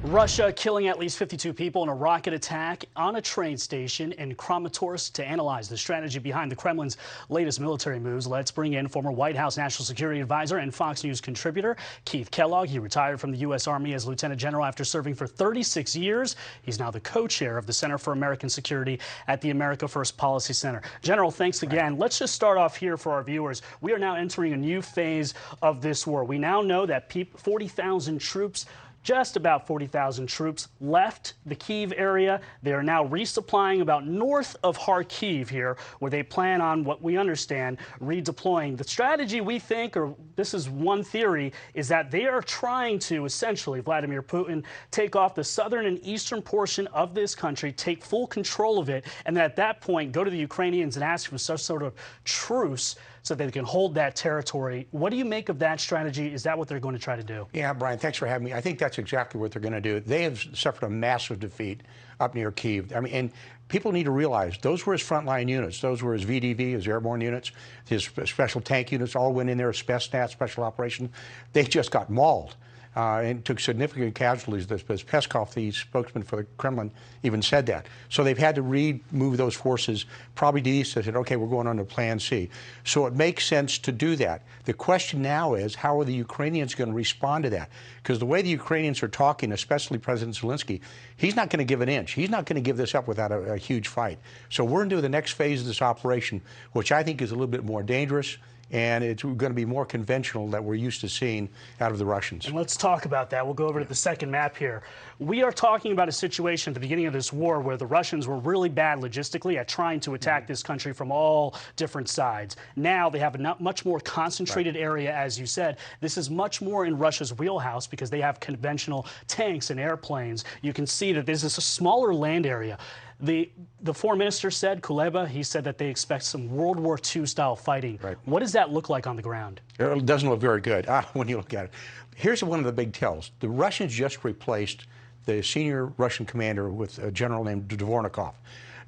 Russia killing at least 52 people in a rocket attack on a train station in Kramatorsk. To analyze the strategy behind the Kremlin's latest military moves, let's bring in former White House National Security Advisor and Fox News contributor Keith Kellogg. He retired from the U.S. Army as Lieutenant General after serving for 36 years. He's now the co-chair of the Center for American Security at the America First Policy Center. General, thanks again. Let's just start off here for our viewers. We are now entering a new phase of this war. We now know that 40,000 troops, just about 40,000 troops left the Kyiv area. They are now resupplying about north of Kharkiv here, where they plan on, what we understand, redeploying. The strategy, we think, or this is one theory, is that they are trying to essentially, Vladimir Putin, take off the southern and eastern portion of this country, take full control of it, and then at that point go to the Ukrainians and ask for some sort of truce so that they can hold that territory. What do you make of that strategy? Is that what they're going to try to do? Yeah, Brian, thanks for having me. I think that's exactly what they're going to do. They have suffered a massive defeat up near Kyiv. I mean, and people need to realize those were his frontline units. Those were his VDV, his airborne units, his special tank units all went in there, Spetsnaz, special operation. They just got mauled. And took significant casualties. As Peskov, the spokesman for the Kremlin, even said that. So they've had to remove those forces probably to the east. They said, okay, we're going on to Plan C. So it makes sense to do that. The question now is, how are the Ukrainians going to respond to that? Because the way the Ukrainians are talking, especially President Zelensky, he's not going to give an inch. He's not going to give this up without a huge fight. So we're into the next phase of this operation, which I think is a little bit more dangerous, and it's going to be more conventional that we're used to seeing out of the Russians. And let's talk about that. We'll go over to the second map here. We are talking about a situation at the beginning of this war where the Russians were really bad logistically at trying to attack this country from all different sides. Now they have a much more concentrated area, as you said. This is much more in Russia's wheelhouse because they have conventional tanks and airplanes. You can see that this is a smaller land area. The foreign minister said, Kuleba, he said that they expect some World War II style fighting. Right. What does that look like on the ground? It doesn't look very good when you look at it. Here's one of the big tells. The Russians just replaced the senior Russian commander with a general named Dvornikov.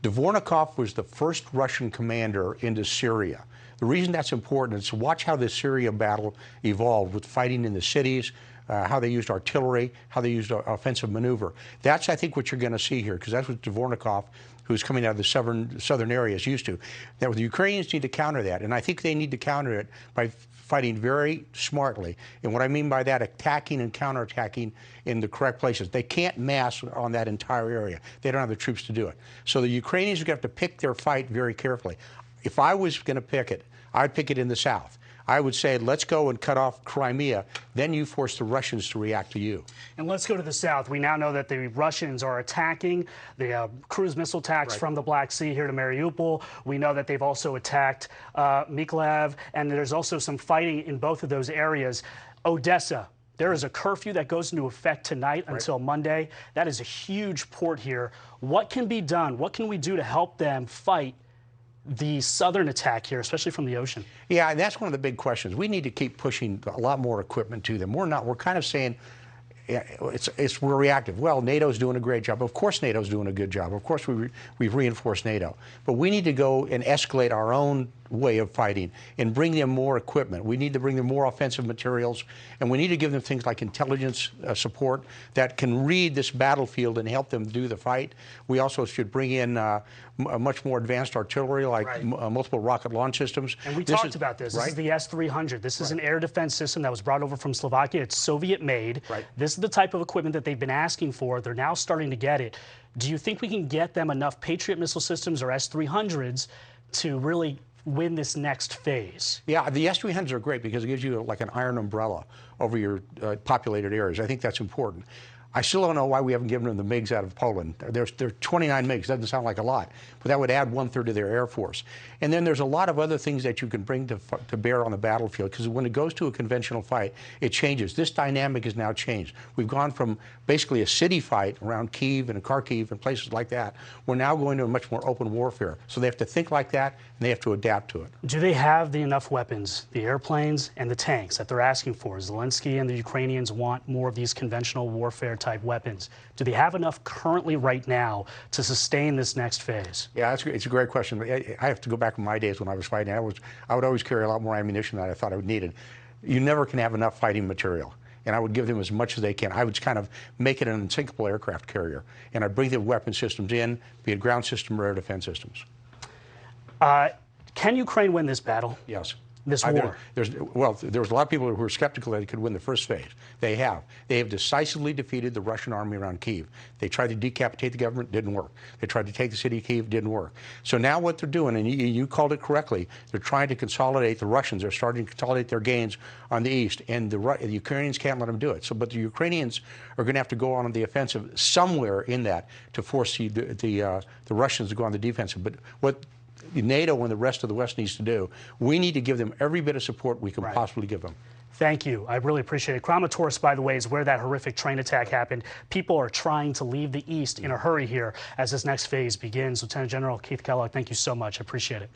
Dvornikov was the first Russian commander into Syria. The reason that's important is to watch how the Syria battle evolved with fighting in the cities, how they used artillery, how they used offensive maneuver. That's, I think, what you're going to see here, because that's what Dvornikov, who's coming out of the southern areas, used to. Now, the Ukrainians need to counter that, and I think they need to counter it by fighting very smartly. And what I mean by that, attacking and counterattacking in the correct places. They can't mass on that entire area. They don't have the troops to do it. So the Ukrainians are going to have to pick their fight very carefully. If I was going to pick it, I'd pick it in the south. I would say, let's go and cut off Crimea. Then you force the Russians to react to you. And let's go to the south. We now know that the Russians are attacking the cruise missile attacks from the Black Sea here to Mariupol. We know that they've also attacked Mykolaiv, and there's also some fighting in both of those areas. Odessa. There is a curfew that goes into effect tonight until Monday. That is a huge port here. What can be done? What can we do to help them fight the southern attack here, especially from the ocean? Yeah, and that's one of the big questions. We need to keep pushing a lot more equipment to them. We're not. We're kind of saying we're reactive. Well, NATO's doing a great job. Of course NATO's doing a good job. Of course we've reinforced NATO. But we need to go and escalate our own way of fighting and bring them more equipment. We need to bring them more offensive materials, and we need to give them things like intelligence support that can read this battlefield and help them do the fight. We also should bring in a much more advanced artillery like multiple rocket launch systems. And we talked about this. This is the S-300. This is an air defense system that was brought over from Slovakia. It's Soviet-made. This is the type of equipment that they've been asking for. They're now starting to get it. Do you think we can get them enough Patriot missile systems or S-300s to really win this next phase? Yeah, the S-300s are great because it gives you like an iron umbrella over your populated areas. I think that's important. I still don't know why we haven't given them the MiGs out of Poland. There are 29 MiGs. Doesn't sound like a lot, but that would add 1/3 of their Air Force. And then there's a lot of other things that you can bring to bear on the battlefield, because when it goes to a conventional fight, it changes. This dynamic has now changed. We've gone from basically a city fight around Kyiv and Kharkiv and places like that. We're now going to a much more open warfare. So they have to think like that, and they have to adapt to it. Do they have enough weapons, the airplanes and the tanks that they're asking for? Zelensky and the Ukrainians want more of these conventional warfare type weapons. Do they have enough currently right now to sustain this next phase? Yeah, it's a great question. I have to go back in my days when I was fighting. I would always carry a lot more ammunition than I thought I would needed. You never can have enough fighting material. and I would give them as much as they can. I would kind of make it an unsinkable aircraft carrier, and I'd bring the weapon systems in, be it ground system or air defense systems. Can Ukraine win this battle? Yes. This war? There was a lot of people who were skeptical that they could win the first phase. They have. They have decisively defeated the Russian army around Kyiv. They tried to decapitate the government, didn't work. They tried to take the city of Kyiv, didn't work. So now what they're doing, and you called it correctly, they're trying to consolidate the Russians. They're starting to consolidate their gains on the east, and the Ukrainians can't let them do it. So, but the Ukrainians are going to have to go on the offensive somewhere in that to force the Russians to go on the defensive. But what NATO and the rest of the West needs to do, we need to give them every bit of support we can possibly give them. Thank you. I really appreciate it. Kramatorsk, by the way, is where that horrific train attack happened. People are trying to leave the east in a hurry here as this next phase begins. Lieutenant General Keith Kellogg, thank you so much. I appreciate it.